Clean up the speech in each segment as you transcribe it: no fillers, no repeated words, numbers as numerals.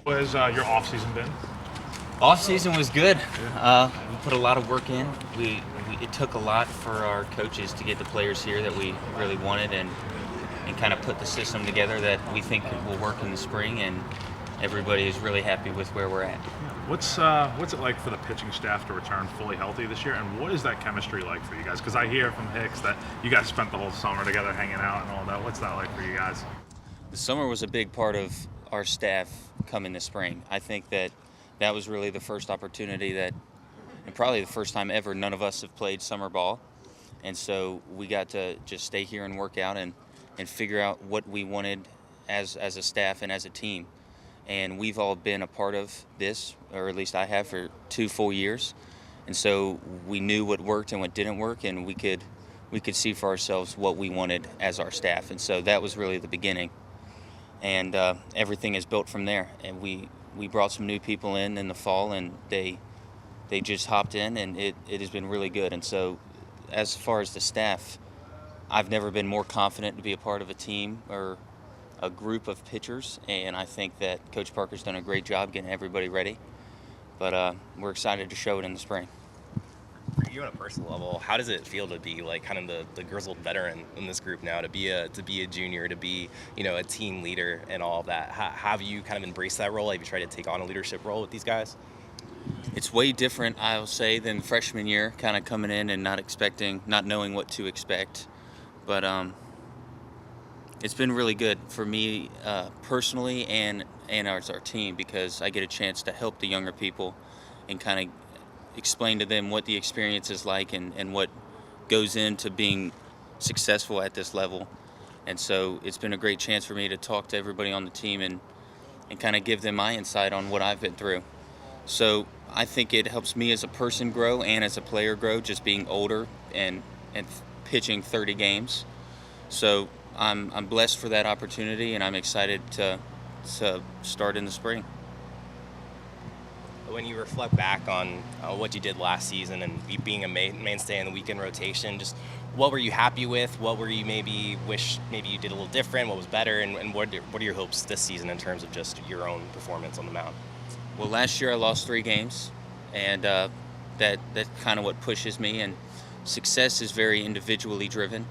What has your off-season been? Off season was good. We put a lot of work in. It took a lot for our coaches to get the players here that we really wanted, and kind of put the system together that we think will work in the spring. And everybody is really happy with where we're at. What's it like for the pitching staff to return fully healthy this year, and what is that chemistry like for you guys? Because I hear from Hicks that you guys spent the whole summer together hanging out and all that. What's that like for you guys? The summer was a big part of our staff coming this spring. I think that was really the first opportunity that, and probably the first time ever, none of us have played summer ball. And so we got to just stay here and work out and figure out what we wanted as a staff and as a team. And we've all been a part of this, or at least I have, for 2 full years. And so we knew what worked and what didn't work, and we could see for ourselves what we wanted as our staff. And so that was really the beginning. And everything is built from there. And we brought some new people in the fall, and they just hopped in, and it has been really good. And so as far as the staff, I've never been more confident to be a part of a team or a group of pitchers, and I think that Coach Parker's done a great job getting everybody ready. But we're excited to show it in the spring. For you on a personal level, how does it feel to be like kind of the grizzled veteran in this group now, to be a junior, to be a team leader and all of that? Have you kind of embraced that role? Have you tried to take on a leadership role with these guys? It's way different, I'll say, than freshman year, kind of coming in and not knowing what to expect. But it's been really good for me personally and as our team, because I get a chance to help the younger people and kind of explain to them what the experience is like and what goes into being successful at this level. And so it's been a great chance for me to talk to everybody on the team and kind of give them my insight on what I've been through. So I think it helps me as a person grow and as a player grow, just being older and pitching 30 games. So I'm blessed for that opportunity, and I'm excited to start in the spring. When you reflect back on what you did last season and being a mainstay in the weekend rotation, just what were you happy with? What were you maybe you did a little different? What was better? And what are your hopes this season in terms of just your own performance on the mound? Well, last year I lost 3 games, and that's kind of what pushes me. And success is very individually driven,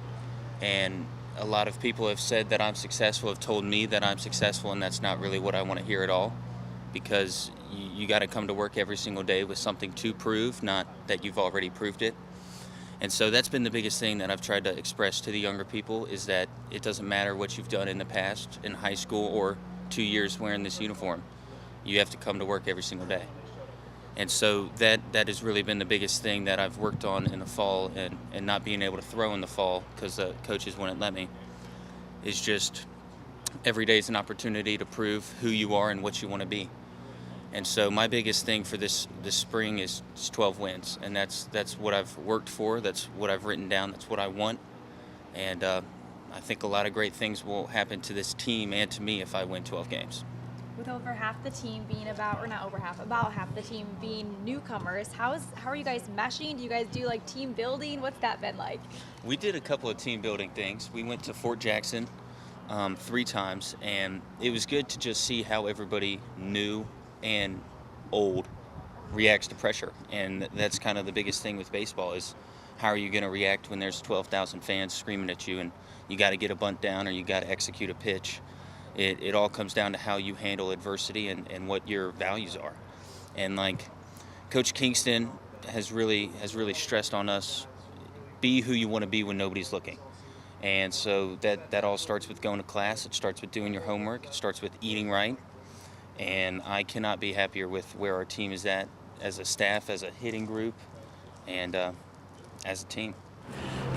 and a lot of people have said that I'm successful, have told me that I'm successful, and that's not really what I want to hear at all, because you got to come to work every single day with something to prove, not that you've already proved it. And so that's been the biggest thing that I've tried to express to the younger people, is that it doesn't matter what you've done in the past, in high school or 2 years wearing this uniform. You have to come to work every single day. And so that has really been the biggest thing that I've worked on in the fall, and not being able to throw in the fall because the coaches wouldn't let me, is just every day is an opportunity to prove who you are and what you want to be. And so my biggest thing for this spring is 12 wins, and that's what I've worked for, that's what I've written down, that's what I want. And I think a lot of great things will happen to this team and to me if I win 12 games. With over half the team being about half the team being newcomers, how are you guys meshing? Do you guys do like team building? What's that been like? We did a couple of team building things. We went to Fort Jackson 3 times, and it was good to just see how everybody new and old reacts to pressure. And that's kind of the biggest thing with baseball, is how are you going to react when there's 12,000 fans screaming at you and you got to get a bunt down or you got to execute a pitch. It all comes down to how you handle adversity and what your values are. And like Coach Kingston has really stressed on us, be who you want to be when nobody's looking. And so that all starts with going to class. It starts with doing your homework. It starts with eating right. And I cannot be happier with where our team is at, as a staff, as a hitting group, and as a team.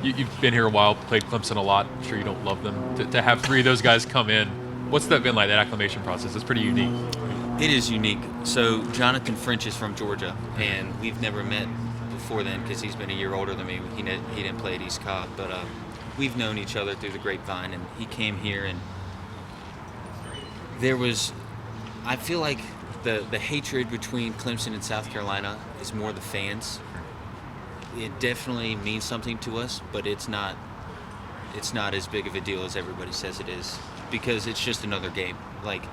You've been here a while, played Clemson a lot. I'm sure you don't love them. To have 3 of those guys come in, what's that been like, that acclimation process? It's pretty unique. It is unique. So Jonathan French is from Georgia, and we've never met before then because he's been a year older than me. He didn't play at East Cobb, but we've known each other through the grapevine, and he came here, and I feel like the hatred between Clemson and South Carolina is more the fans. It definitely means something to us, but it's not as big of a deal as everybody says it is, because it's just another game. Like,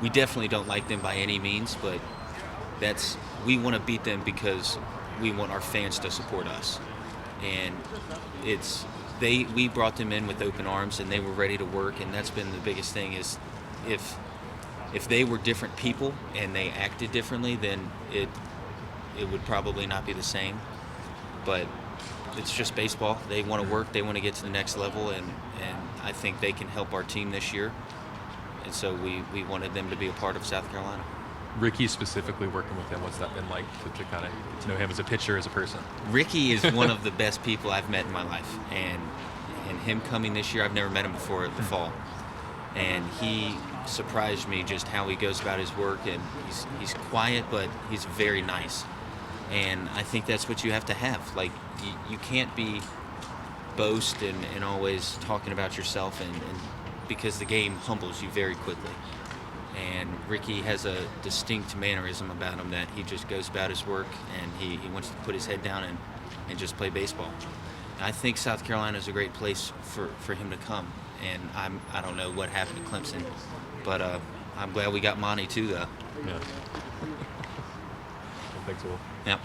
we definitely don't like them by any means, but we want to beat them because we want our fans to support us. And we brought them in with open arms, and they were ready to work, and that's been the biggest thing is if they were different people and they acted differently, then it would probably not be the same. But it's just baseball. They want to work. They want to get to the next level, and I think they can help our team this year. And so we wanted them to be a part of South Carolina. Ricky specifically working with him, what's that been like to kind of get to know him as a pitcher, as a person? Ricky is one of the best people I've met in my life, and him coming this year, I've never met him before at the fall, and he surprised me just how he goes about his work, and he's quiet, but he's very nice, and I think that's what you have to have. Like you can't be boast and always talking about yourself, and because the game humbles you very quickly. And Ricky has a distinct mannerism about him that he just goes about his work, and he wants to put his head down and just play baseball. And I think South Carolina is a great place for him to come. And I don't know what happened to Clemson, but I'm glad we got Monty too, though. Yeah. Thanks, Will. Yeah.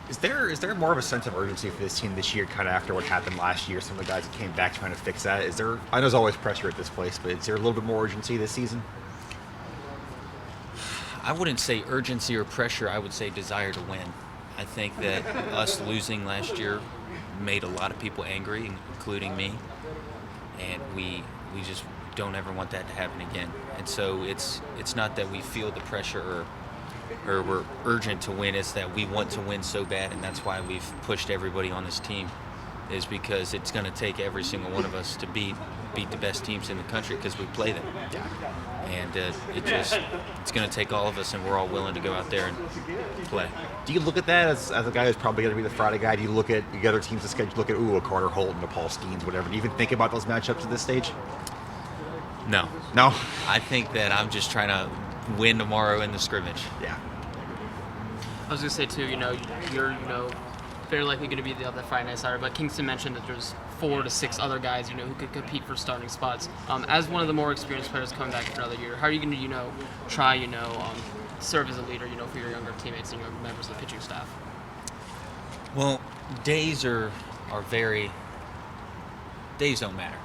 Is there more of a sense of urgency for this team this year, kind of after what happened last year? Some of the guys that came back trying to fix that. I know there's always pressure at this place, but is there a little bit more urgency this season? I wouldn't say urgency or pressure. I would say desire to win. I think that us losing last year made a lot of people angry, including me, and we just don't ever want that to happen again. And so it's not that we feel the pressure or we're urgent to win, it's that we want to win so bad, and that's why we've pushed everybody on this team, is because it's going to take every single one of us to beat the best teams in the country, because we play them. And it's going to take all of us, and we're all willing to go out there and play. Do you look at that as a guy who's probably going to be the Friday guy? Do you look at the other teams' schedule, look at a Carter Holton, a Paul Skeens, whatever? Do you even think about those matchups at this stage? No. No? I think that I'm just trying to win tomorrow in the scrimmage. Yeah. I was going to say, too, you're very likely going to be the Friday night starter, but Kingston mentioned that there's 4 to 6 other guys, who could compete for starting spots. As one of the more experienced players coming back for another year, how are you going to, try, serve as a leader, for your younger teammates and your members of the pitching staff? Well, days don't matter.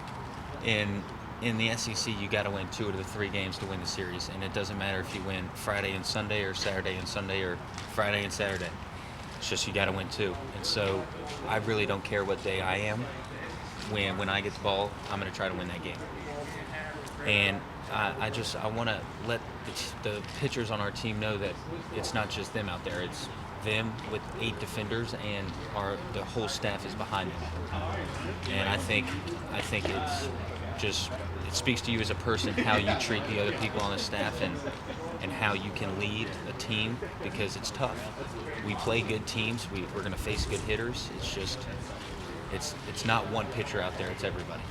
In the SEC, you got to win 2 of the 3 games to win the series, and it doesn't matter if you win Friday and Sunday or Saturday and Sunday or Friday and Saturday. It's just you got to win 2. And so I really don't care what day I am. When I get the ball, I'm going to try to win that game. And I want to let the pitchers on our team know that it's not just them out there. It's them with 8 defenders, and the whole staff is behind them. And I think it's just, it speaks to you as a person, how you treat the other people on the staff, and how you can lead a team, because it's tough. We play good teams. We're going to face good hitters. It's just, it's not one pitcher out there. It's everybody.